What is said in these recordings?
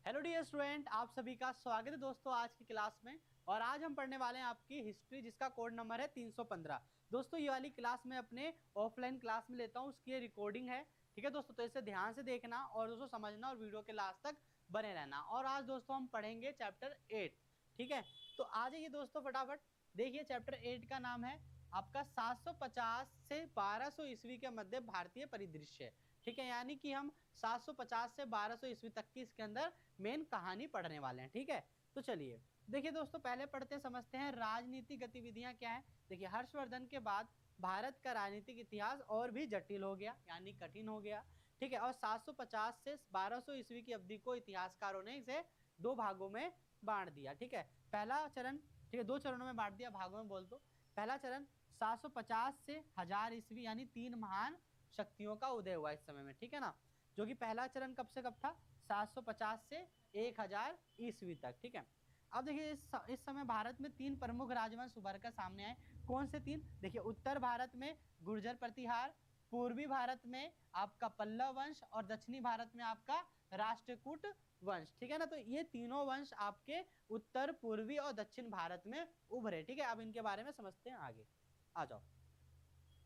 Hello dear student, आप सभी का स्वागत है दोस्तों आज की क्लास में। और आज हम पढ़ने वाले हैं आपकी हिस्ट्री, जिसका कोड नंबर है 315। दोस्तों ये वाली क्लास मैं अपने ऑफलाइन क्लास में लेता हूँ, उसकी ये रिकॉर्डिंग है। ठीक है दोस्तों, तो इसे ध्यान से देखना और दोस्तों समझना और वीडियो के लास्ट तक बने रहना। और आज दोस्तों हम पढ़ेंगे चैप्टर 8। ठीक है, तो आ जाइए दोस्तों फटाफट। देखिए चैप्टर 8 का नाम है आपका 750 से 1200 ईस्वी के मध्य भारतीय परिदृश्य। ठीक है, यानी कि हम 750 से 1200 ईस्वी तक की इसके अंदर मेन कहानी पढ़ने वाले हैं। ठीक है, तो चलिए देखिए दोस्तों, पहले पढ़ते समझते हैं राजनीतिक गतिविधियां क्या है। देखिए हर्षवर्धन के बाद भारत का राजनीतिक इतिहास और भी जटिल हो गया, यानी कठिन हो गया। ठीक है, और 750 से 1200 ईस्वी की अवधि को इतिहासकारों ने इसे दो भागों में बांट दिया। ठीक है, पहला चरण, ठीक है, दो चरणों में बांट दिया, भागों में बोल दो। पहला चरण 750 से 1000 ईस्वी, यानी तीन महान शक्तियों का उदय हुआ इस समय में। ठीक है ना, जो कि पहला चरण कब से कब था, 750 से 1000 ईस्वी तक। ठीक है, अब देखिए इस समय भारत में तीन प्रमुख राजवंश उभर कर सामने आए। कौन से तीन? देखिए उत्तर भारत में गुर्जर प्रतिहार, पूर्वी भारत में आपका पल्लव वंश और दक्षिणी भारत में आपका राष्ट्रकूट वंश। ठीक है ना, तो ये तीनों वंश आपके उत्तर, पूर्वी और दक्षिण भारत में उभरे। ठीक है, अब इनके बारे में समझते हैं आगे। आ जाओ,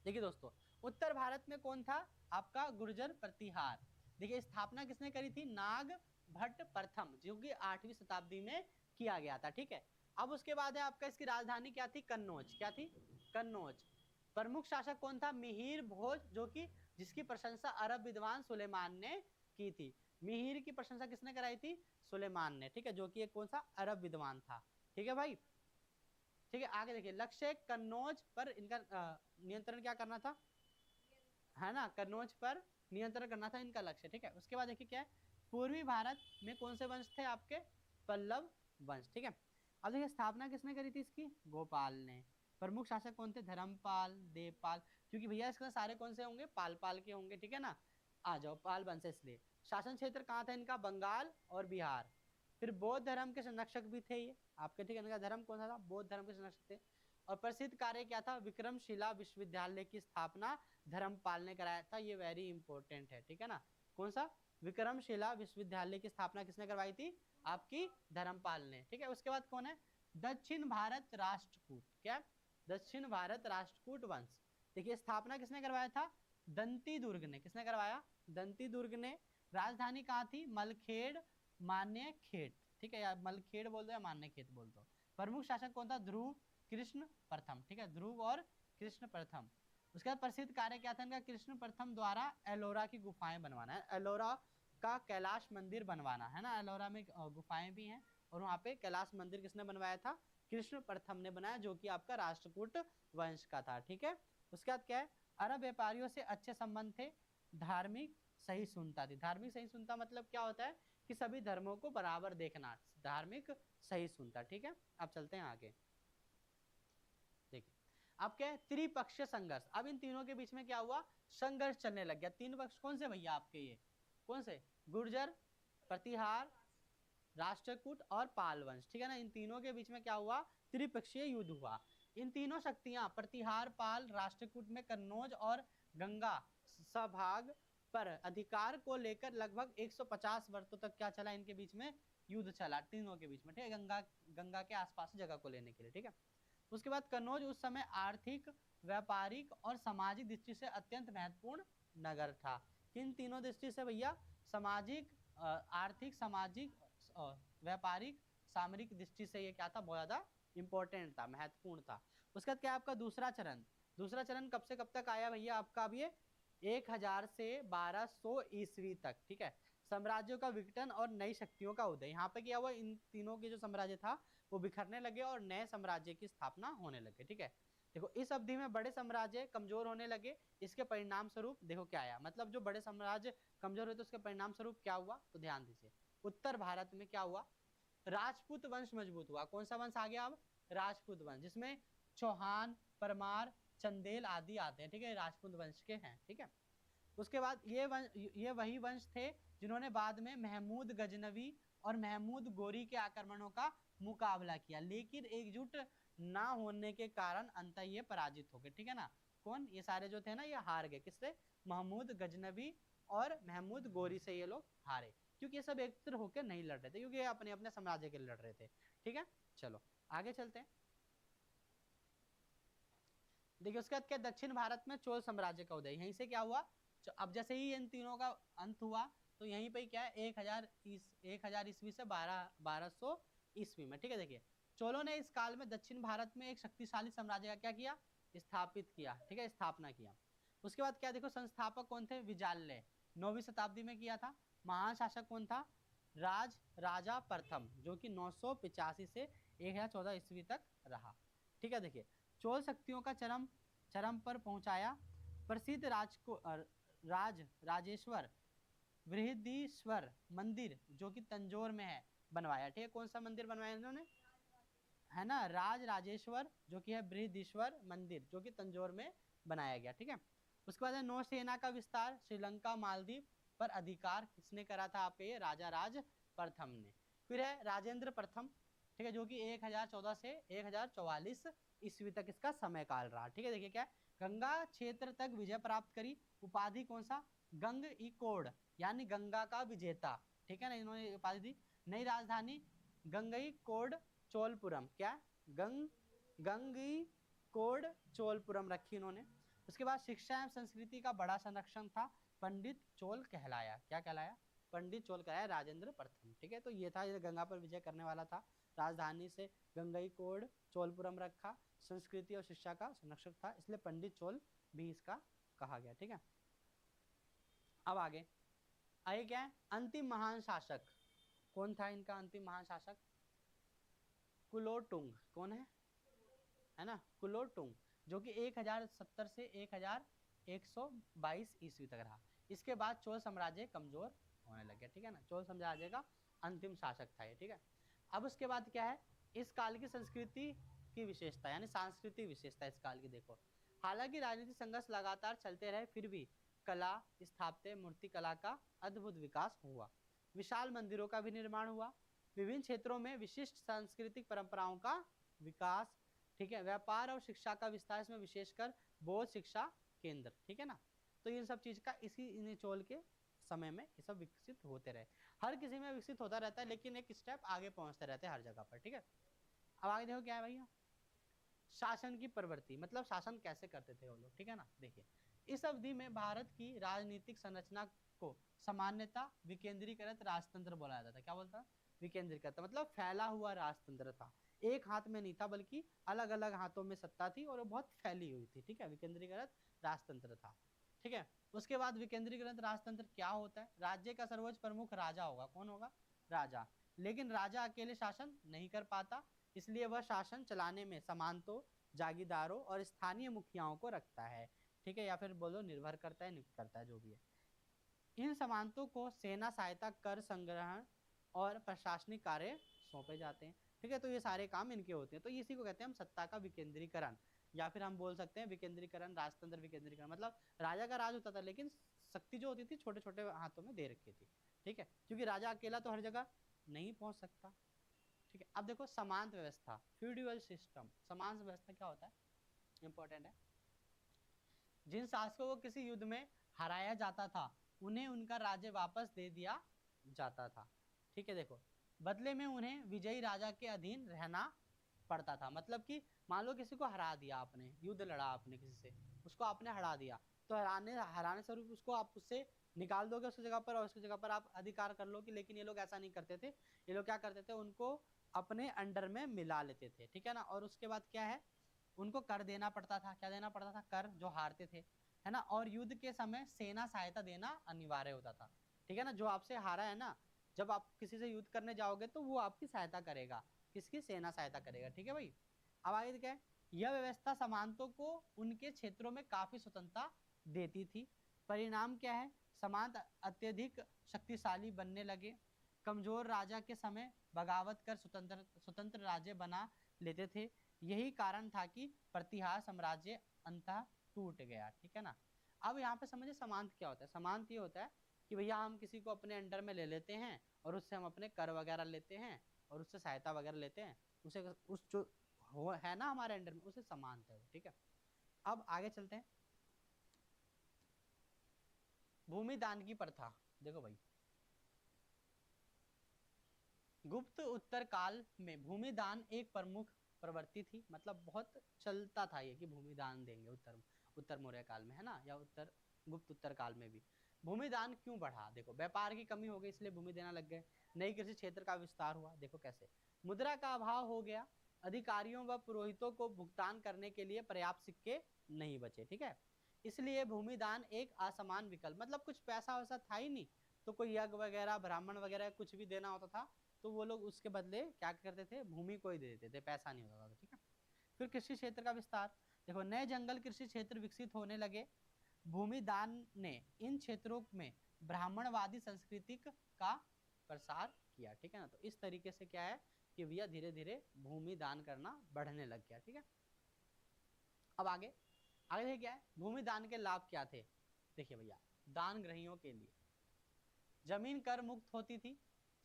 देखिए दोस्तों, उत्तर भारत में कौन था? आपका गुर्जर प्रतिहार। देखिए स्थापना किसने करी थी? नाग भट्ट प्रथम, जो कि 8वीं शताब्दी में किया गया था। ठीक है, अब उसके बाद है आपका, इसकी राजधानी क्या थी? कन्नौज। क्या थी? कन्नौज। प्रमुख शासक कौन था? मिहिर भोज, जो कि जिसकी प्रशंसा अरब विद्वान सुलेमान ने की थी। मिहिर की प्रशंसा किसने कराई थी? सुलेमान ने। ठीक है, जो कि एक कौन सा अरब विद्वान था। ठीक है भाई, ठीक है। आगे देखिए, लक्ष्य कन्नौज पर इनका नियंत्रण क्या करना था, है ना, कन्नौज पर नियंत्रण करना था इनका लक्ष्य। ठीक है, उसके बाद देखिए क्या है, पूर्वी भारत में कौन से वंश थे आपके? पल्लव वंश। ठीक है, अब देखिए स्थापना किसने करी थी इसकी? गोपाल ने। प्रमुख शासक कौन थे? धर्मपाल, देवपाल, क्योंकि भैया इसके सारे कौन से होंगे? पाल पाल के होंगे। ठीक है ना, आ जाओ, पाल वंश इसलिए। शासन क्षेत्र कहाँ था इनका? बंगाल और बिहार। फिर बौद्ध धर्म के संरक्षक भी थे ये आपके। ठीक है, इनका धर्म कौन सा था? बौद्ध धर्म के संरक्षक थे। और प्रसिद्ध कार्य क्या था? विक्रमशिला विश्वविद्यालय की स्थापना धर्मपाल ने कराया था। ये वेरी इंपॉर्टेंट है। ठीक है ना, कौन सा? विक्रमशिला विश्वविद्यालय की स्थापना किसने करवाई थी? आपकी धर्मपाल ने। ठीक है, उसके बाद कौन है? दक्षिण भारत राष्ट्रकूट। क्या? दक्षिण भारत राष्ट्रकूट वंश। देखिए स्थापना किसने करवाया था? दंती दुर्ग ने। किसने करवाया? दंती दुर्ग ने। राजधानी कहाँ थी? मलखेड़, मान्य खेत। ठीक है, या मलखेड़ बोल दो या मान्य खेत बोल दो। प्रमुख शासक कौन था? ध्रुव कृष्ण प्रथम। ठीक है, ध्रुव और कृष्ण प्रथम। उसके बाद प्रसिद्ध कार्य क्या था इनका? कृष्ण प्रथम द्वारा एलोरा की गुफाएं बनवाना है, एलोरा का कैलाश मंदिर बनवाना है ना। एलोरा में गुफाएं भी हैं, और वहां पे कैलाश मंदिर किसने बनवाया था? कृष्ण प्रथम ने बनाया, जो कि आपका राष्ट्रकूट वंश का था। ठीक है, उसके बाद क्या है? अरब व्यापारियों से अच्छे संबंध थे। धार्मिक सहिष्णुता थी। धार्मिक सहिष्णुता मतलब क्या होता है? कि सभी धर्मों को बराबर देखना, धार्मिक सहिष्णुता। ठीक है, अब चलते हैं आगे। देखिए अब क्या है? त्रिपक्षीय संघर्ष। अब इन तीनों के बीच में क्या हुआ? संघर्ष चलने लग गया। तीन पक्ष कौन से भैया आपके? ये कौन से? गुर्जर प्रतिहार, राष्ट्रकूट और पाल वंश। ठीक है ना, इन तीनों के बीच में क्या हुआ? त्रिपक्षीय युद्ध हुआ। इन तीनों शक्तियां प्रतिहार, पाल, राष्ट्रकूट में कन्नौज और गंगा सभाग पर अधिकार को लेकर लगभग 150 वर्षों तक क्या चला? इनके बीच में युद्ध चला, तीनों के बीच में। ठीक है, गंगा गंगा के आसपास जगह को लेने के लिए। ठीक है, उसके बाद कन्नौज उस समय आर्थिक, व्यापारिक और सामाजिक दृष्टि से अत्यंत महत्वपूर्ण नगर था। किन तीनों दृष्टि से भैया? सामाजिक, आर्थिक, सामाजिक, व्यापारिक, सामरिक दृष्टि से ये क्या था? बहुत ज्यादा इंपॉर्टेंट था, महत्वपूर्ण था। उसके बाद क्या आपका दूसरा चरण? दूसरा चरण कब से कब तक आया भैया आपका? अब ये 1000 से 1200 ईस्वी तक। ठीक है, साम्राज्यों का विघटन और नई शक्तियों का उदय। यहाँ पे क्या हुआ? इन तीनों के जो साम्राज्य था वो बिखरने लगे और नए साम्राज्य की स्थापना होने लगे। ठीक है, देखो इस अवधि में बड़े साम्राज्य कमजोर होने लगे। इसके परिणाम स्वरूप देखो क्या आया, मतलब जो बड़े साम्राज्य कमजोर हुए तो उसके परिणाम स्वरूप क्या हुआ? तो ध्यान दीजिए, उत्तर भारत में क्या हुआ? राजपूत वंश मजबूत हुआ। कौन सा वंश आ गया अब? राजपूत वंश, जिसमें चौहान, परमार, चंदेल आदि आते हैं। ठीक है, राजपूत वंश के हैं। ठीक है, उसके बाद ये वही वंश थे जिन्होंने बाद में महमूद गजनवी और महमूद गोरी के आक्रमणों का मुकाबला किया, लेकिन एकजुट ना होने के कारण अंततः ये पराजित हो गए। ठीक है ना, कौन? ये सारे जो थे ना, ये हार गए। किससे? महमूद गजनवी और महमूद गोरी से ये लोग हारे। क्योंकि ये सब एकत्र होकर नहीं लड़ रहे थे, क्योंकि ये अपने अपने साम्राज्य के लिए लड़ रहे थे। ठीक है, चलो आगे चलते हैं। देखिए उसके बाद क्या, दक्षिण भारत में चोल साम्राज्य का उदय, यहीं से क्या हुआ, अब जैसे ही इन तीनों का अंत हुआ तो यहीं पे क्या है 1000 ईस्वी से 1200 ईस्वी में, ठीक है। देखिए चोलों ने इस काल में दक्षिण भारत में एक शक्तिशाली साम्राज्य का क्या किया, स्थापित किया, ठीक है, स्थापना किया। उसके बाद क्या देखो, संस्थापक कौन थे, विजाल्य, 9वीं शताब्दी में किया था। महान शासक कौन था, राजा प्रथम, जो कि 985 से 1014 ईस्वी तक रहा। ठीक है, देखिए चोल शक्तियों का चरम पर पहुंचाया। प्रसिद्ध राजेश्वर बृहदीश्वर मंदिर जो कि तंजौर में है बनवाया। ठीक है, कौन सा मंदिर बनवाया इन्होंने, है ना, राजेश्वर जो कि है बृहदीश्वर मंदिर जो कि तंजौर में बनाया गया। ठीक है, उसके बाद है नौसेना का विस्तार, श्रीलंका मालदीव पर अधिकार किसने करा था, आपके ये राजा राज प्रथम ने। फिर है राजेंद्र प्रथम, ठीक है, जो कि 1014 से 1044 ईस्वी तक इसका समय काल रहा। ठीक है, देखिए क्या है, गंगा क्षेत्र तक विजय प्राप्त करी, उपाधि कौन सा, गंग ई कोड, यानी गंगा का विजेता। ठीक है ना, इन्होंने उपाधि दी। नई राजधानी गंगई कोड चोलपुरम, क्या गंगी कोड चोलपुरम रखी इन्होंने। उसके बाद शिक्षा एवं संस्कृति का बड़ा संरक्षण था, पंडित चोल कहलाया, क्या कहलाया, पंडित चोल कहलाया राजेंद्र प्रथम। ठीक है, तो ये था, ये गंगा पर विजय करने वाला था, राजधानी से गंगई कोड चोलपुरम रखा, संस्कृति और शिक्षा का संरक्षक था, इसलिए पंडित चोल भी इसका कहा गया। ठीक है, अब आगे क्या है, अंतिम महान शासक कौन था इनका, अंतिम महान शासक कुलोटुंग, कौन है ना, कुलोटुंग, जो कि 1070 से 1122 ईस्वी तक रहा। इसके बाद चोल साम्राज्य कमजोर होने लग गया। ठीक है ना, चोल साम्राज्य का अंतिम शासक था ये। ठीक है, अब उसके बाद क्या है, इस काल की संस्कृति की विशेषता, यानी सांस्कृतिक विशेषता इस काल की देखो। हालांकि राजनीतिक संघर्ष लगातार चलते रहे, फिर भी कला, स्थापत्य, मूर्ति कला का अद्भुत विकास हुआ। विशाल मंदिरों का भी निर्माण हुआ, विभिन्न क्षेत्रों में विशिष्ट सांस्कृतिक परंपराओं का विकास। ठीक है, व्यापार और शिक्षा का विस्तार, इसमें विशेषकर बौद्ध शिक्षा केंद्र। ठीक है ना, तो इन सब चीज का इसी चोल के समय में ये सब विकसित होते रहे। हर किसी में विकसित होता रहता है, लेकिन एक स्टेप आगे पहुंचते रहते हैं हर जगह पर। ठीक है, अब आगे देखो क्या है भैया, शासन की प्रवृत्ति, मतलब शासन कैसे करते थे वो लोग। ठीक है ना, देखिए इस अवधि में भारत की राजनीतिक संरचना को सामान्यतः विकेंद्रीकृत राजतंत्र बोला जाता था। क्या बोलता, विकेंद्रीकृत, मतलब फैला हुआ राजतंत्र था, एक हाथ में नहीं था, बल्कि अलग अलग हाथों में सत्ता थी और वो बहुत फैली हुई थी। ठीक है, विकेंद्रीकृत राजतंत्र था। ठीक है, उसके बाद विकेंद्रीकृत राजतंत्र क्या होता है, राज्य का सर्वोच्च प्रमुख राजा होगा, कौन होगा, राजा, लेकिन राजा अकेले शासन नहीं कर पाता, इसलिए वह शासन चलाने में सामंतों, जागीरदारों और स्थानीय मुखियाओं को रखता है। ठीक है, या फिर बोलो निर्भर करता है, नियुक्त करता है, जो भी है। इन सामंतों को सेना सहायता, कर संग्रहण और प्रशासनिक कार्य सौंपे जाते हैं। ठीक है, तो ये सारे काम इनके होते हैं, तो इसी को कहते हैं हम सत्ता का विकेंद्रीकरण, या फिर हम बोल सकते हैं विकेंद्रीकरण, राजतंत्र विकेंद्रीकरण, मतलब राजा का राज होता था, लेकिन शक्ति जो होती थी छोटे छोटे हाथों में दे रखी थी। ठीक है, क्योंकि राजा अकेला तो हर जगह नहीं पहुंच सकता। ठीक है, अब देखो समांत व्यवस्था, फ्यूडल सिस्टम, समांत व्यवस्था क्या होता है, इंपॉर्टेंट है। जिन शासकों को किसी युद्ध में हराया जाता था, उन्हें उनका राज्य वापस दे दिया जाता था। ठीक है, देखो बदले में उन्हें विजयी राजा के अधीन रहना पड़ता था। मतलब कि मान लो किसी को हरा दिया आपने, युद्ध लड़ा आपने किसी से, उसको आपने हरा दिया, तो हराने स्वरूप उसको आप उससे निकाल दोगे उसकी जगह पर, और उसकी जगह पर आप अधिकार कर लो कि, लेकिन ये लोग ऐसा नहीं करते थे। ये लोग क्या करते थे, उनको अपने अंडर में मिला लेते थे। ठीक है ना, और उसके बाद क्या है, उनको कर देना पड़ता था, क्या देना पड़ता था, कर, जो हारते थे, है ना, और युद्ध के समय सेना सहायता देना अनिवार्य होता था। ठीक है ना, जो आपसे हारा है ना, जब आप किसी से युद्ध करने जाओगे तो वो आपकी सहायता करेगा, किसकी, सेना सहायता करेगा। ठीक है भाई, अब आगे क्या है, यह व्यवस्था सामंतों को उनके क्षेत्रों में काफी स्वतंत्रता देती थी। परिणाम क्या है, सामंत अत्यधिक शक्तिशाली बनने लगे, कमजोर राजा के समय बगावत कर स्वतंत्र राज्य बना लेते थे। यही कारण था कि प्रतिहार साम्राज्य अंततः टूट गया। ठीक है ना, अब यहाँ पे समझे समांत क्या होता है। समांत ये होता है कि भैया हम किसी को अपने अंडर में ले लेते हैं और उससे हम अपने कर वगैरह लेते हैं और उससे सहायता वगैरह लेते हैं, उसे उस जो हो है ना हमारे अंडर में, उसे समांत है। ठीक है, अब आगे चलते हैं, भूमि दान की प्रथा। देखो भाई गुप्त उत्तर काल में भूमि दान एक प्रमुख प्रवृत्ति थी, मतलब बहुत चलता था ये कि भूमि दान देंगे उत्तर मौर्य काल में, है ना, या गुप्त उत्तर काल में भी। भूमि दान क्यों बढ़ा? देखो, व्यापार की कमी हो गई इसलिए भूमि देना लग गए। नई कृषि क्षेत्र का विस्तार हुआ, देखो कैसे। मुद्रा का अभाव हो गया, अधिकारियों व पुरोहितों को भुगतान करने के लिए पर्याप्त सिक्के नहीं बचे, ठीक है, इसलिए भूमि दान एक असमान विकल्प, मतलब कुछ पैसा वैसा था ही नहीं, तो कोई यज्ञ वगैरह ब्राह्मण वगैरह कुछ भी देना होता था तो वो लोग उसके बदले क्या करते थे, भूमि को ही दे देते थे, पैसा नहीं होता था, ठीक है। फिर कृषि क्षेत्र का विस्तार, देखो नए जंगल कृषि क्षेत्र विकसित होने लगे। भूमि दान ने इन क्षेत्रों में ब्राह्मणवादी संस्कृति का प्रसार किया, ठीक है ना। तो इस तरीके से क्या है कि भैया धीरे धीरे भूमि दान करना बढ़ने लग गया, ठीक है। अब आगे आगे देखिए क्या है, भूमि दान के लाभ क्या थे। देखिए भैया, दान ग्रहियों के लिए जमीन कर मुक्त होती थी,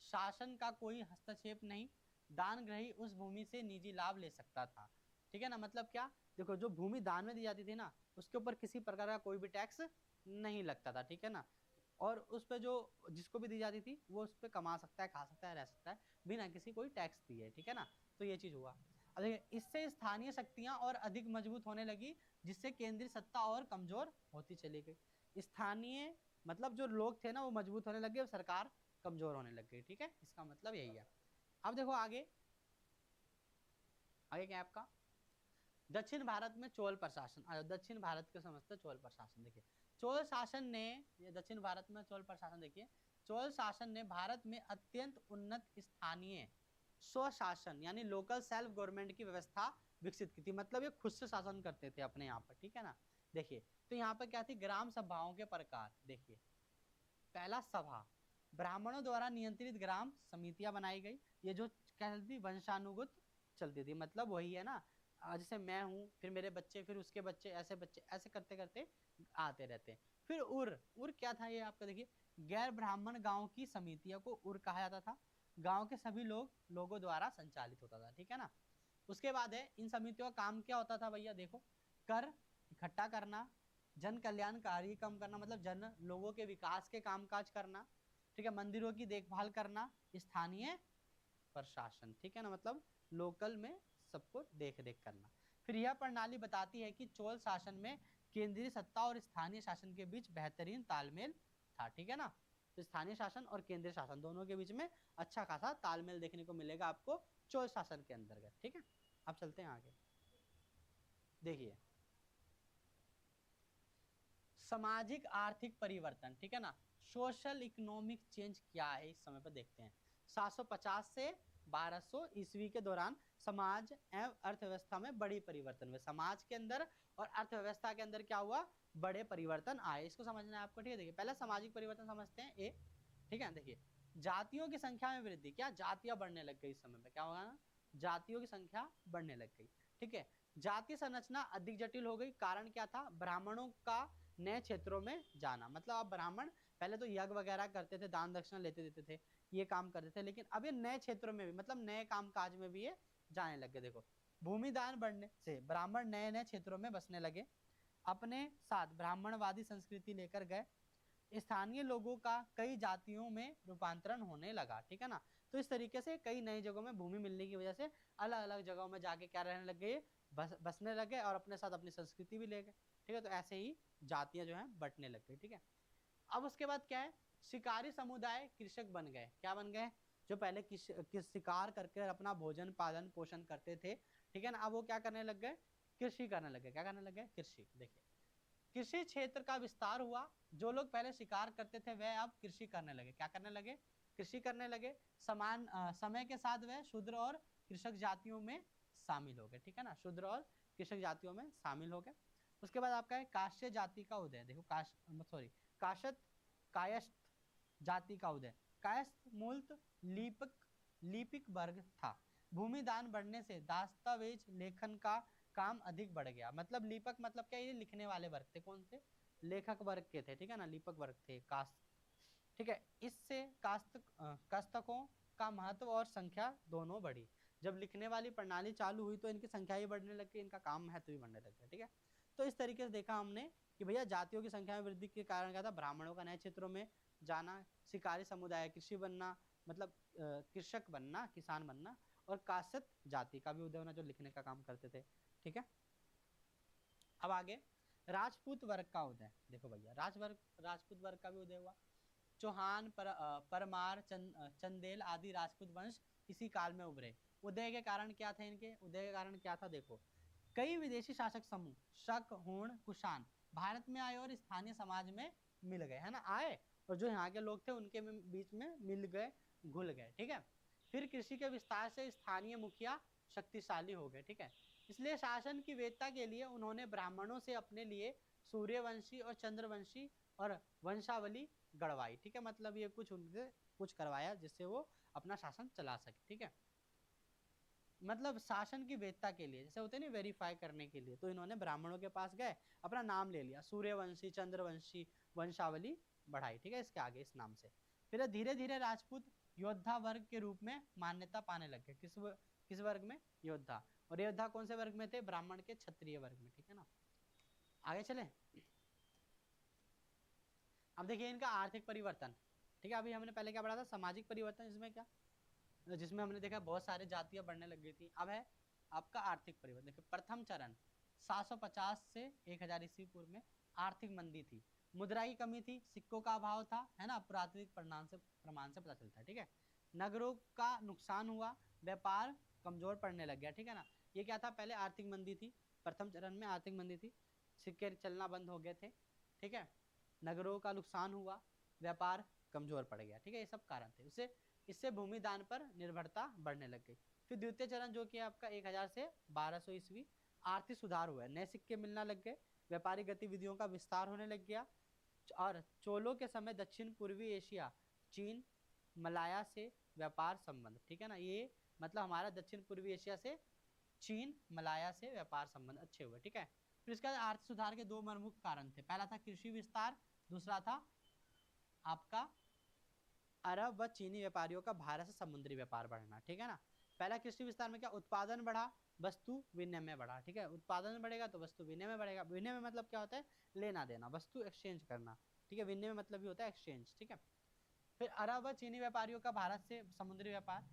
शासन का कोई हस्तक्षेप नहीं, दान ग्रही उस भूमि से निजी लाभ ले सकता था, ठीक है ना। मतलब क्या, देखो जो भूमि दान में दी जाती थी ना, उसके ऊपर किसी प्रकार का कोई भी टैक्स नहीं लगता था, ठीक है ना। और उस पर जो जिसको भी दी जाती थी वो उस पर कमा सकता है, खा सकता है, रह सकता है बिना किसी कोई टैक्स दिए, ठीक है ना। तो ये चीज हुआ। अब देखिए, इससे स्थानीय शक्तियां और अधिक मजबूत होने लगी, जिससे केंद्रीय सत्ता और कमजोर होती चली गई। स्थानीय मतलब जो लोग थे ना वो मजबूत होने लगे, सरकार कमजोर होने लग गई, ठीक है, इसका मतलब यही है। अब देखो आगे आगे क्या है आपका, दक्षिण भारत में चोल प्रशासन। दक्षिण भारत के समझते चोल प्रशासन। देखिए चोल शासन ने, ये दक्षिण भारत में चोल प्रशासन, देखिए चोल शासन ने भारत में अत्यंत उन्नत स्थानीय स्वशासन यानी लोकल सेल्फ गवर्नमेंट की व्यवस्था विकसित की थी, मतलब ये खुद से शासन करते थे अपने यहाँ पर, ठीक है ना। देखिए तो यहाँ पर क्या थी, ग्राम सभाओं के प्रकार। देखिए पहला सभा, ब्राह्मणों द्वारा नियंत्रित ग्राम समितियां बनाई गई, ये जो कहती थी वंशानुगत चलती थी, मतलब वही है ना, जैसे मैं हूँ फिर मेरे बच्चे फिर उसके बच्चे ऐसे करते करते आते रहते हैं। फिर उर उर क्या था ये आपका, देखिए गैर ब्राह्मण गांव की समितियों को उर कहा जाता था, गांव के सभी लोगों द्वारा संचालित होता था, ठीक है ना। उसके बाद है, इन समितियों का काम क्या होता था भैया, देखो कर इकट्ठा करना, जन कल्याणकारी काम करना, मतलब जन लोगों के विकास के कामकाज करना, ठीक है, मंदिरों की देखभाल करना, स्थानीय प्रशासन, ठीक है ना, मतलब लोकल में सबको देख रेख करना। फिर यह प्रणाली बताती है कि चोल शासन में केंद्रीय सत्ता और स्थानीय शासन के बीच बेहतरीन तालमेल था, ठीक है ना। तो स्थानीय शासन और केंद्रीय शासन दोनों के बीच में अच्छा खासा तालमेल देखने को मिलेगा आपको चोल शासन के अंतर्गत, ठीक है। अब चलते हैं आगे। देखिए सामाजिक आर्थिक परिवर्तन, ठीक है ना, सोशल इकोनॉमिक चेंज क्या है इस समय पर देखते हैं। 750 से 1200 ईस्वी के दौरान समाज एवं अर्थव्यवस्था में बड़ी परिवर्तन हुए। समाज के अंदर और अर्थव्यवस्था के अंदर क्या हुआ, बड़े परिवर्तन आए, इसको समझना है आपको, ठीक है। देखिए पहले सामाजिक परिवर्तन समझते हैं ए, ठीक है। देखिए जातियों की संख्या में वृद्धि, क्या जातियां बढ़ने लग गई इस समय पे, क्या होगा ना, जातियों की संख्या बढ़ने लग गई, ठीक है। जाति संरचना अधिक जटिल हो गई, कारण क्या था, ब्राह्मणों का नए क्षेत्रों में जाना, मतलब अब ब्राह्मण पहले तो यज्ञ वगैरह करते थे, दान दक्षिणा लेते देते थे, ये काम करते थे, लेकिन अब ये नए क्षेत्रों में भी, मतलब नए काम काज में भी ये जाने लगे। देखो भूमि दान बढ़ने से ब्राह्मण नए नए क्षेत्रों में बसने लगे, अपने साथ ब्राह्मणवादी संस्कृति लेकर गए, स्थानीय लोगों का कई जातियों में रूपांतरण होने लगा, ठीक है ना। तो इस तरीके से कई नई जगहों में भूमि मिलने की वजह से अलग अलग जगहों में जाके क्या रहने लग गए, बसने लगे और अपने साथ अपनी संस्कृति भी ले गए, ठीक है। तो ऐसे ही जातियां जो है बटने लग गई, ठीक है। अब उसके बाद क्या है, शिकारी समुदाय कृषक बन गए, क्या बन गए, जो पहले किस शिकार करके अपना भोजन पालन पोषण करते थे, ठीक है ना, अब वो क्या करने लग गए, कृषि करने लगे, क्या करने लगे, कृषि। देखिए कृषि क्षेत्र का विस्तार हुआ, जो लोग पहले शिकार करते थे वह अब कृषि करने लगे, क्या करने लगे, कृषि करने लगे। समय के साथ वह शूद्र और कृषक जातियों में शामिल हो गए, ठीक है ना, शूद्र और कृषक जातियों में शामिल हो गए। उसके बाद आपका है काश्य जाति का उदय, देखो काशत कायस्थ जाति का उदय। कायस्थ मूलतः लिपिक वर्ग था। भूमि दान बढ़ने से दस्तावेज लेखन का काम अधिक बढ़ गया, मतलब लिपक मतलब क्या, ये लिखने वाले वर्ग थे, कौन से, लेखक वर्ग के थे, ठीक है ना, लिपक वर्ग थे, कास्त, ठीक है। इससे कास्तकों का महत्व और संख्या दोनों बढ़ी। जब लिखने वाली प्रणाली चालू हुई तो इनकी संख्या ही बढ़ने लग गई, इनका काम महत्व भी बढ़ने लग गया, ठीक है। तो इस तरीके से देखा हमने कि भैया जातियों की संख्या में वृद्धि के कारण क्या था, ब्राह्मणों का नए क्षेत्रों में जाना, शिकारी समुदाय कृषि बनना, मतलब कृषक बनना, किसान बनना, और कासत जाति का भी उदय होना, जो लिखने का काम करते थे। ठीक है, अब आगे राजपूत वर्ग का उदय। देखो भैया, राजपूत वर्ग का भी उदय हुआ। चौहान, परमार, चंदेल आदि राजपूत वंश इसी काल में उभरे। उदय के कारण क्या थे इनके? उदय के कारण क्या था? देखो, कई विदेशी शासक समूह शक, हूण, कुषाण भारत में आए और स्थानीय समाज में मिल गए, है ना, आए और जो यहाँ के लोग थे उनके बीच में मिल गए, घुल गए। ठीक है, फिर कृषि के विस्तार से स्थानीय मुखिया शक्तिशाली हो गए। ठीक है, इसलिए शासन की वेदता के लिए उन्होंने ब्राह्मणों से अपने लिए सूर्यवंशी और चंद्रवंशी और वंशावली गढ़वाई। ठीक है, मतलब ये कुछ उनसे कुछ करवाया जिससे वो अपना शासन चला सके। ठीक है, मतलब शासन की वेदता के लिए, जैसे होते हैं ना वेरीफाई करने के लिए, तो इन्होंने ब्राह्मणों के पास गए, अपना नाम ले लिया, सूर्यवंशी, चंद्रवंशी, वंशावली बढ़ाई। ठीक है, इसके आगे इस नाम से फिर धीरे धीरे राजपूत योद्धा वर्ग के रूप में मान्यता पाने लगे। किस वर्ग में? योद्धा। और योद्धा कौन से वर्ग में थे? ब्राह्मण के क्षत्रिय वर्ग में। ठीक है ना, आगे चले। अब देखिए इनका आर्थिक परिवर्तन। ठीक है, अभी हमने पहले क्या पढ़ा था? सामाजिक परिवर्तन, इसमें क्या, जिसमें हमने देखा बहुत सारे जातियां बढ़ने लग गई थी। अब है आपका आर्थिक परिवर्तन। देखिए प्रथम चरण 750 से 1000 ईस्वी पूर्व में आर्थिक मंदी थी, मुद्रा की कमी थी, सिक्कों का अभाव था, है ना, पुरातनिक प्रमाण से पता चलता है। ठीक है, नगरों का नुकसान हुआ, व्यापार कमजोर पड़ने लग गया। ठीक है ना, ये क्या था? पहले आर्थिक मंदी थी, प्रथम चरण में आर्थिक मंदी थी, सिक्के चलना बंद हो गए थे। ठीक है, नगरों का नुकसान हुआ, व्यापार कमजोर पड़ गया। ठीक है, ये सब कारण थे। इससे भूमि दान पर निर्भरता बढ़ने लग गई। फिर द्वितीय चरण जो कि आपका 1000 से 1200 ईस्वी, आर्थिक सुधार हुआ, नए सिक्के मिलना लग गए, व्यापारिक गतिविधियों का विस्तार होने लग गया। और चोलों के समय दक्षिण पूर्वी एशिया, चीन, मलाया से व्यापार संबंध। ठीक है ना, ये मतलब हमारा दक्षिण पूर्वी एशिया से चीन, मलाया से व्यापार संबंध अच्छे हुए। ठीक है, फिर इसका आर्थिक सुधार के दो प्रमुख कारण थे। पहला था कृषि विस्तार, दूसरा था आपका अरब व चीनी व्यापारियों का भारत से समुद्री व्यापार बढ़ना। ठीक है ना, पहला कृषि विस्तार में क्या? उत्पादन बढ़ा, वस्तु विनिमय बढ़ा। ठीक है, उत्पादन बढ़ेगा तो वस्तु विनिमय बढ़ेगा। विनिमय मतलब क्या होता है? लेना देना, वस्तु एक्सचेंज करना। ठीक है, विनिमय मतलब भी होता है एक्सचेंज। ठीक है, फिर अरब व चीनी व्यापारियों का भारत से समुद्री व्यापार।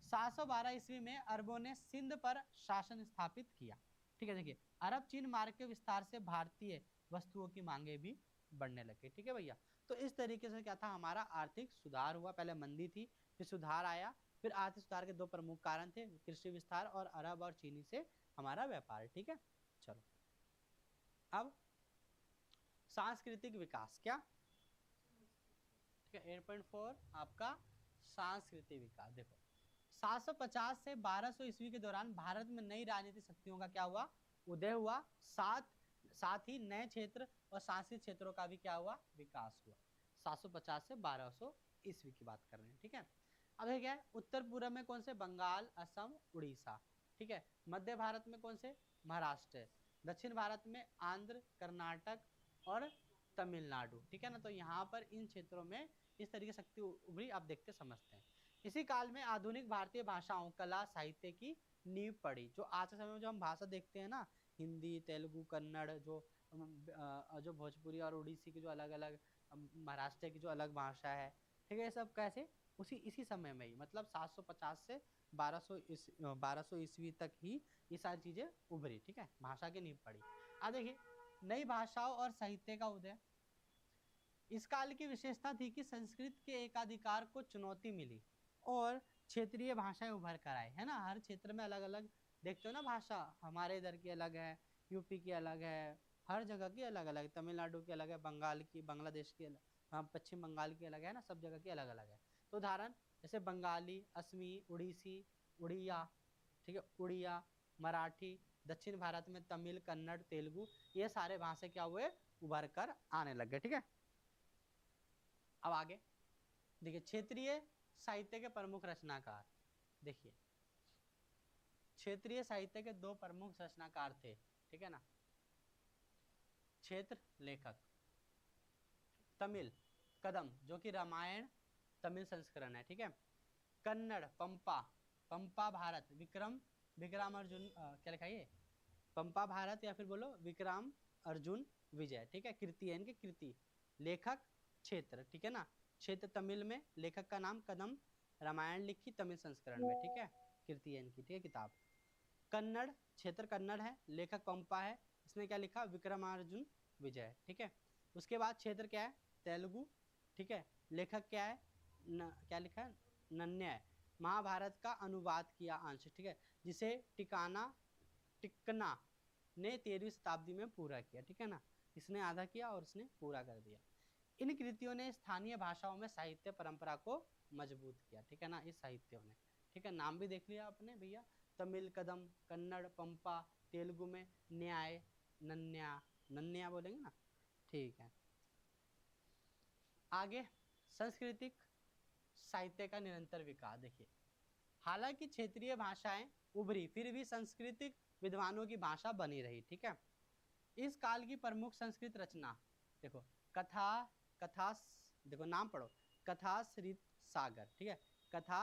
712 ईस्वी में अरबों ने सिंध पर शासन स्थापित किया। ठीक है, देखिए अरब चीन मार्ग के विस्तार से भारतीय वस्तुओं की मांगे भी बढ़ने लगी। ठीक है भैया, तो इस तरीके से क्या था? हमारा आर्थिक सुधार हुआ। पहले मंदी थी, फिर सुधार आया। फिर आर्थिक सुधार के दो प्रमुख कारण थे, कृषि विस्तार और अरब और चीनी से हमारा व्यापार। ठीक है, चलो अब सांस्कृतिक विकास। क्या? ठीक है, 8.4 आपका सांस्कृतिक विकास। देखो 750 से 1200 ईस्वी के दौरान भारत में नई राजनीतिक शक्तियों का क्या हुआ? उदय हुआ। साथ ही नए क्षेत्र और सांस्कृतिक क्षेत्रों का भी क्या हुआ? विकास हुआ। 750 से 1200 ईस्वी की बात कर रहे हैं। ठीक है, अब है क्या है? उत्तर पूर्व में कौन से? बंगाल, असम, उड़ीसा। ठीक है, मध्य भारत में कौन से? महाराष्ट्र। दक्षिण भारत में आंध्र, कर्नाटक और तमिलनाडु। ठीक है ना, तो यहाँ पर इन क्षेत्रों में इस तरीके से शक्ति उभरी, आप देखते समझते हैं। इसी काल में आधुनिक भारतीय भाषाओं, कला, साहित्य की नींव पड़ी। जो आज के समय में जो हम भाषा देखते हैं ना, हिंदी, तेलुगु, कन्नड़, जो भोजपुरी और उड़ीसी की जो अलग अलग, महाराष्ट्र की जो अलग भाषा है। ठीक है, ये सब कैसे? इसी समय में ही, मतलब 750 से 1200 ईस्वी तक ही ये सारी चीजें उभरी। ठीक है, भाषा की नींव पड़ी। अब देखिए नई भाषाओं और साहित्य का उदय। इस काल की विशेषता थी कि संस्कृत के एकाधिकार को चुनौती मिली और क्षेत्रीय भाषाएं उभर कर आए, है ना। हर क्षेत्र में अलग अलग देखते हो ना भाषा, हमारे इधर की अलग है, यूपी की अलग है, हर जगह की अलग अलग, तमिलनाडु की अलग है, बंगाल की, बांग्लादेश की अलग, हाँ पश्चिम बंगाल की अलग है ना, सब जगह की अलग अलग है। तो उदाहरण जैसे बंगाली, असमी, उड़ीसी, उड़िया, ठीक है, उड़िया, मराठी, दक्षिण भारत में तमिल, कन्नड़, तेलुगु, ये सारे भाषा क्या हुए? उभर कर आने लग गए। ठीक है, अब आगे देखिए क्षेत्रीय साहित्य के प्रमुख रचनाकार। देखिए क्षेत्रीय साहित्य के दो प्रमुख रचनाकार थे। ठीक है ना, क्षेत्र लेखक तमिल कदम, जो कि रामायण तमिल संस्करण है। ठीक है, कन्नड़ पंपा, पंपा भारत, विक्रम अर्जुन, क्या लिखा है? पंपा भारत, या फिर बोलो विक्रम अर्जुन विजय। ठीक है, कृति है इनकी, कृति। लेखक क्षेत्र, ठीक है ना, क्षेत्र तमिल में, लेखक का नाम कदम रामायण लिखी तमिल संस्करण में, ठीक है, कीर्तियन की, ठीक है, किताब। कन्नड़, क्षेत्र कन्नड़ है, लेखक पंपा है, इसने क्या लिखा, विक्रमार्जुन विजय, ठीक है। उसके बाद क्षेत्र क्या है, तेलुगु, ठीक है, लेखक क्या है, क्या लिखा है, नन्या, महाभारत का अनुवाद किया अंश, ठीक है, जिसे टिक्कना ने 13वीं शताब्दी में पूरा किया, ठीक है ना, इसने आधा किया और इसने पूरा कर दिया। इन कृतियों ने स्थानीय भाषाओं में साहित्य परंपरा को मजबूत किया, ठीक है ना, इस साहित्यों ने, ठीक है, नाम भी देख लिया आपने भैया, तमिल कदम, कन्नड़ पंपा, तेलुगु में न्याय, नन्या, नन्या बोलेंगे ना, ठीक है। आगे सांस्कृतिक साहित्य का निरंतर विकास देखिए, हालांकि क्षेत्रीय भाषाएं उभरी, फिर भी सांस्कृतिक विद्वानों की भाषा बनी रही, ठीक है। इस काल की प्रमुख संस्कृत रचना देखो, कथा, कथा, देखो नाम पढ़ो, कथा सरित सागर, ठीक है, कथा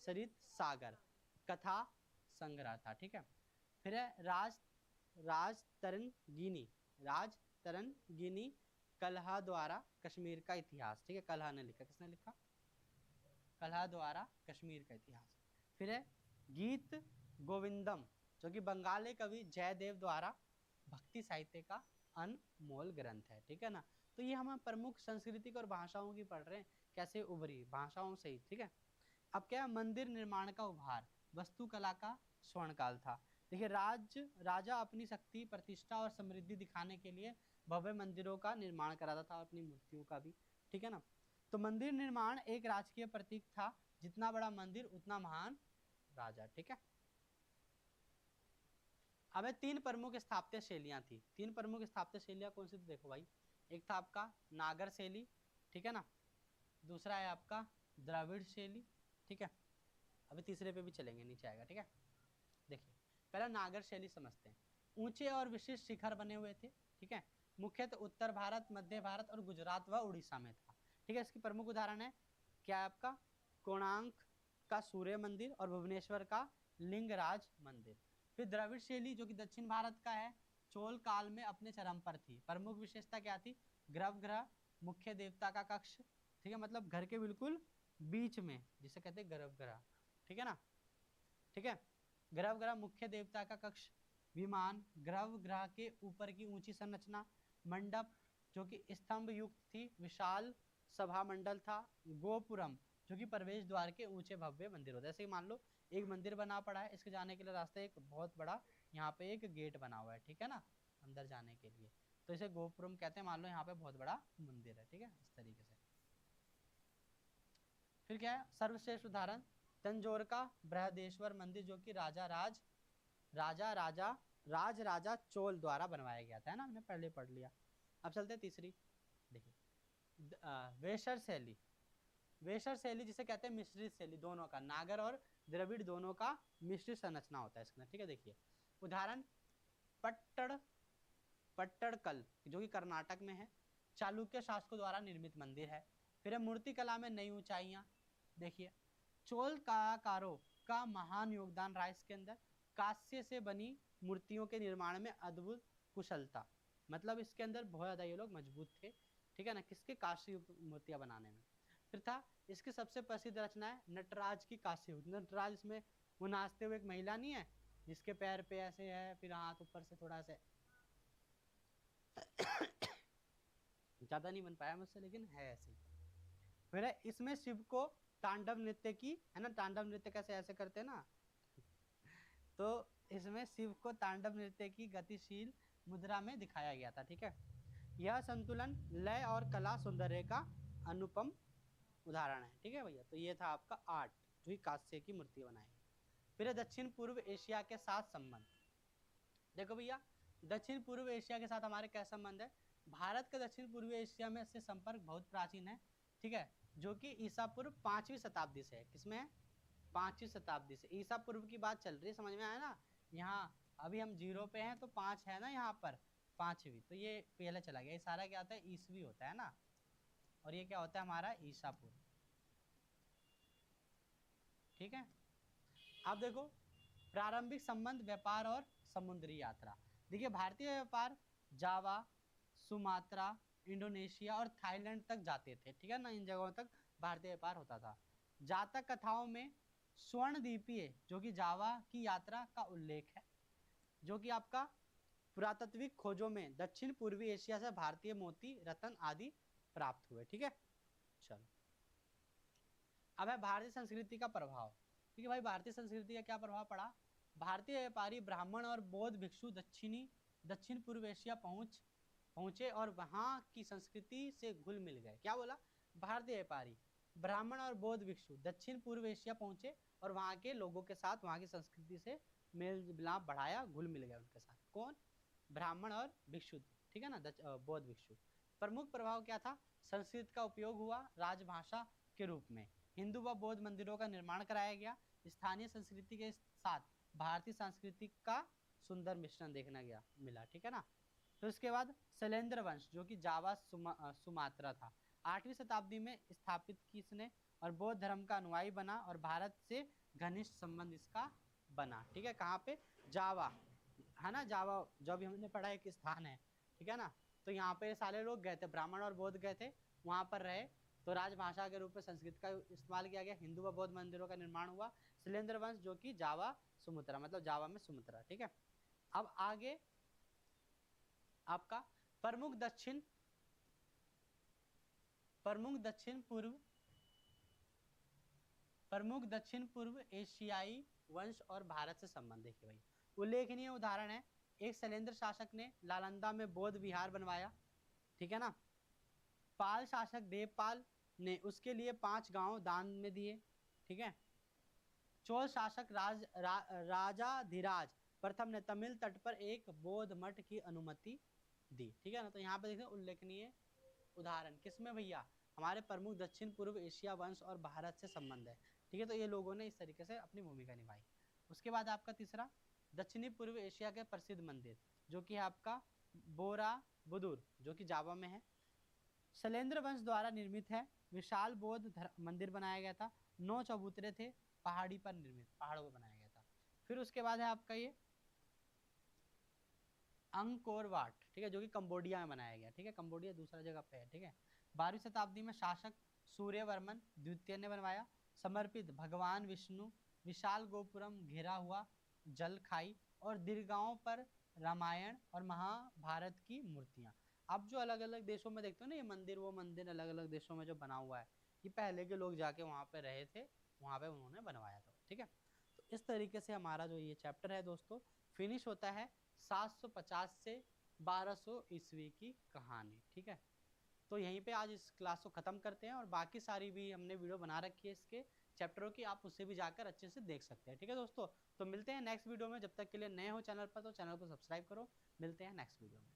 सरित सागर, कथा संग्रह था, ठीक है। फिर है राज तरंगिनी, कलहा द्वारा कश्मीर का इतिहास, ठीक है, कलहा ने लिखा, किसने लिखा, कलहा द्वारा कश्मीर का इतिहास। फिर है गीत गोविंदम, जो कि बंगाली कवि जयदेव द्वारा भक्ति साहित्य का अनमोल ग्रंथ है, ठीक है ना। तो ये हम प्रमुख सांस्कृतिक और भाषाओं की पढ़ रहे हैं, कैसे उभरी भाषाओं से ही, ठीक है। अब क्या है, मंदिर निर्माण का उभार, वास्तुकला का स्वर्णकाल था। देखिए राजा अपनी शक्ति, प्रतिष्ठा और समृद्धि दिखाने के लिए भव्य मंदिरों का निर्माण कराता था, अपनी मूर्तियों का भी, ठीक है ना। तो मंदिर निर्माण एक राजकीय प्रतीक था, जितना बड़ा मंदिर उतना महान राजा, ठीक है। अब 3 प्रमुख स्थापत्य शैलियां थी, 3 प्रमुख स्थापत्य शैलियां कौन सी थी, देखो भाई, एक था आपका नागर शैली, ठीक है ना, दूसरा है आपका द्रविड़ शैली, ठीक है, अभी तीसरे पे भी चलेंगे, नीचे आएगा, ठीक है। देखिए पहला नागर शैली समझते हैं। ऊंचे और विशिष्ट शिखर बने हुए थे, ठीक है, मुख्यतः उत्तर भारत, मध्य भारत और गुजरात व उड़ीसा में था, ठीक है। इसकी प्रमुख उदाहरण है क्या है आपका, कोणार्क का सूर्य मंदिर और भुवनेश्वर का लिंगराज मंदिर। फिर द्रविड़ शैली जो कि दक्षिण भारत का है, चोल काल में अपने चरम पर थी। प्रमुख विशेषता क्या थी, गर्भगृह, मुख्य देवता का कक्ष, ठीक है, मतलब घर के बिल्कुल बीच में, जिसे कहते हैं गर्भगृह, ठीक है ना, ठीक है, गर्भगृह, मुख्य देवता का कक्ष, विमान, गर्भगृह के ऊपर की ऊंची संरचना, मंडप जो कि स्तंभ युक्त थी, विशाल सभा मंडल था, गोपुरम जो कि प्रवेश द्वार के ऊंचे भव्य मंदिर होते हैं। जैसे मान लो एक मंदिर बना पड़ा है, इसके जाने के लिए रास्ता एक बहुत बड़ा, यहाँ पे एक गेट बना हुआ है, ठीक है ना, अंदर जाने के लिए, तो इसे गोपुरम कहते हैं। मान लो यहाँ पे बहुत बड़ा मंदिर है, ठीक है, इस तरीके से। फिर क्या है, सर्वश्रेष्ठ उदाहरण तंजौर का बृहदेश्वर मंदिर, जो कि राजा चोल द्वारा बनवाया गया था, है ना, हमने पहले पढ़ लिया। अब चलते हैं तीसरी, देखिए वेशर शैली, वेशर शैली जिसे कहते हैं मिश्रित शैली, दोनों का, नागर और द्रविड़ दोनों का मिश्रित संरचना होता है इसमें, ठीक है। देखिए उदाहरण पट्टड़कल जो कि कर्नाटक में है, चालुक्य शासकों द्वारा निर्मित मंदिर है। फिर मूर्ति कला में नई ऊंचाइयां, देखिए चोल कलाकारों का महान योगदान रहा इसके अंदर, कांस्य से बनी मूर्तियों के निर्माण में अद्भुत कुशलता, मतलब इसके अंदर बहुत ज्यादा ये लोग मजबूत थे, ठीक है ना, किसके, कांस्य मूर्तियां बनाने में। फिर था इसकी सबसे प्रसिद्ध रचना है नटराज की कांस्य, नटराज, इसमें वो नाचते हुए एक महिला नहीं है, जिसके पैर पे ऐसे है, फिर हाथ ऊपर से थोड़ा से ज्यादा नहीं बन पाया मुझसे, लेकिन है ऐसे ही। फिर इसमें शिव को तांडव नृत्य की, है ना, तांडव नृत्य कैसे ऐसे करते हैं ना, तो इसमें शिव को तांडव नृत्य की गतिशील मुद्रा में दिखाया गया था, ठीक है। यह संतुलन, लय और कला सौंदर्य का अनुपम उदाहरण है, ठीक है भैया। तो ये था आपका आर्ट, जो ही कांस्य की मूर्ति बनाई। फिर दक्षिण पूर्व एशिया के साथ संबंध, देखो भैया दक्षिण पूर्व एशिया के साथ हमारे क्या संबंध है, भारत का दक्षिण पूर्वी एशिया में से संपर्क बहुत प्राचीन है, ठीक है, जो कि ईसा पूर्व 5वीं शताब्दी से है। किसमें है, 5वीं शताब्दी से। ईसा पूर्व की बात चल रही है, समझ में आया ना, यहाँ अभी हम 0 पे हैं तो 5 है ना यहाँ पर, 5वीं, तो ये पहले चला गया। ये सारा क्या होता है, ईसवी होता है ना, और ये क्या होता है हमारा ईसा पूर्व, ठीक है। अब देखो प्रारंभिक संबंध, व्यापार और समुद्री यात्रा। देखिए भारतीय व्यापार जावा, सुमात्रा, इंडोनेशिया और थाईलैंड तक जाते थे, ठीक है ना, इन जगहों तक भारतीय व्यापार होता था। जातक कथाओं में स्वर्णद्वीपीय जो कि जावा की यात्रा का उल्लेख है, जो कि आपका पुरातात्विक खोजों में दक्षिण पूर्वी एशिया से भारतीय मोती रत्न आदि प्राप्त हुए। ठीक है, चलो अब है भारतीय संस्कृति का प्रभाव। ठीक है भाई, भारतीय संस्कृति का क्या प्रभाव पड़ा? भारतीय व्यापारी ब्राह्मण और बौद्ध भिक्षु दक्षिण पूर्व एशिया पहुंचे और वहां की संस्कृति से घुल मिल गए। क्या बोला? भारतीय व्यापारी ब्राह्मण और बौद्ध भिक्षु दक्षिण पूर्व एशिया पहुंचे और वहां के लोगों के साथ, वहां की संस्कृति से मेल मिलाप बढ़ाया, घुल मिल गए उनके साथ। कौन? ब्राह्मण और भिक्षु, ठीक है ना, बौद्ध भिक्षु। प्रमुख प्रभाव क्या था? संस्कृत का उपयोग हुआ राजभाषा के रूप में, हिंदू व बौद्ध मंदिरों का निर्माण कराया गया, स्थानीय संस्कृति के साथ भारतीय संस्कृति का सुंदर मिश्रण देखना गया मिला। ठीक है ना। तो इसके बाद शैलेंद्र वंश जो कि जावा सुमात्रा था, 8वीं शताब्दी में स्थापित किसने और बौद्ध धर्म का अनुयायी बना और भारत से घनिष्ठ संबंध इसका बना। ठीक है, कहाँ पे? जावा, है ना, जावा जो भी हमने पढ़ा एक स्थान है। ठीक है ना, तो यहाँ पे सारे लोग गए थे, ब्राह्मण और बौद्ध गए थे, वहां पर रहे, तो राजभाषा के रूप में संस्कृत का इस्तेमाल किया गया, हिंदू व बौद्ध मंदिरों का निर्माण हुआ, शैलेंद्र वंश जो कि जावा सुमुत्रा, मतलब जावा में सुमुत्रा। ठीक है, अब आगे आपका प्रमुख दक्षिण पूर्व एशियाई वंश और भारत से संबंध। देखिए भाई, उल्लेखनीय उदाहरण है, एक शैलेंद्र शासक ने नालंदा में बौद्ध विहार बनवाया। ठीक है ना। पाल शासक देवपाल ने उसके लिए 5 गांव दान में दिए। ठीक है। चोल शासक राजाधिराज प्रथम ने तमिल तट पर एक बौद्ध मठ की अनुमति दी। ठीक है ना। तो यहाँ पे देखिए उल्लेखनीय उदाहरण किसमें भैया? हमारे प्रमुख दक्षिण पूर्व एशिया वंश और भारत से संबंध है। ठीक है, तो ये लोगों ने इस तरीके से अपनी भूमिका निभाई। उसके बाद आपका तीसरा, दक्षिणी पूर्व एशिया के प्रसिद्ध मंदिर जो कि है आपका बोराबुदुर जो कि जावा में है, शैलेंद्र वंश द्वारा निर्मित है, विशाल बौद्ध मंदिर बनाया गया था, 9 चबूतरे थे, पहाड़ी पर निर्मित, पहाड़ों पर बनाया गया था। फिर उसके बाद है आपका ये अंकोर वाट, ठीक है, जो कि कंबोडिया में बनाया गया। ठीक है, कंबोडिया दूसरा जगह पे है। ठीक है, 12वीं शताब्दी में शासक सूर्यवर्मन द्वितीय ने बनवाया, समर्पित भगवान विष्णु, विशाल गोपुरम, घेरा हुआ जल खाई और दीर्घाओं पर रामायण और महाभारत की मूर्तियां। अब जो अलग अलग देशों में देखते हो ना, ये मंदिर वो मंदिर अलग अलग देशों में जो बना हुआ है, ये पहले के लोग जाके वहाँ पे रहे थे, वहाँ पे उन्होंने बनवाया था। ठीक है, तो इस तरीके से हमारा जो ये चैप्टर है दोस्तों फिनिश होता है 750 से 1200 ईस्वी की कहानी। ठीक है, तो यहीं पे आज इस क्लास को ख़त्म करते हैं और बाकी सारी भी हमने वीडियो बना रखी है इसके चैप्टरों की, आप उससे भी जाकर अच्छे से देख सकते हैं। ठीक है दोस्तों, तो मिलते हैं नेक्स्ट वीडियो में। जब तक के लिए नए हो चैनल पर तो चैनल को सब्सक्राइब करो। मिलते हैं नेक्स्ट वीडियो में।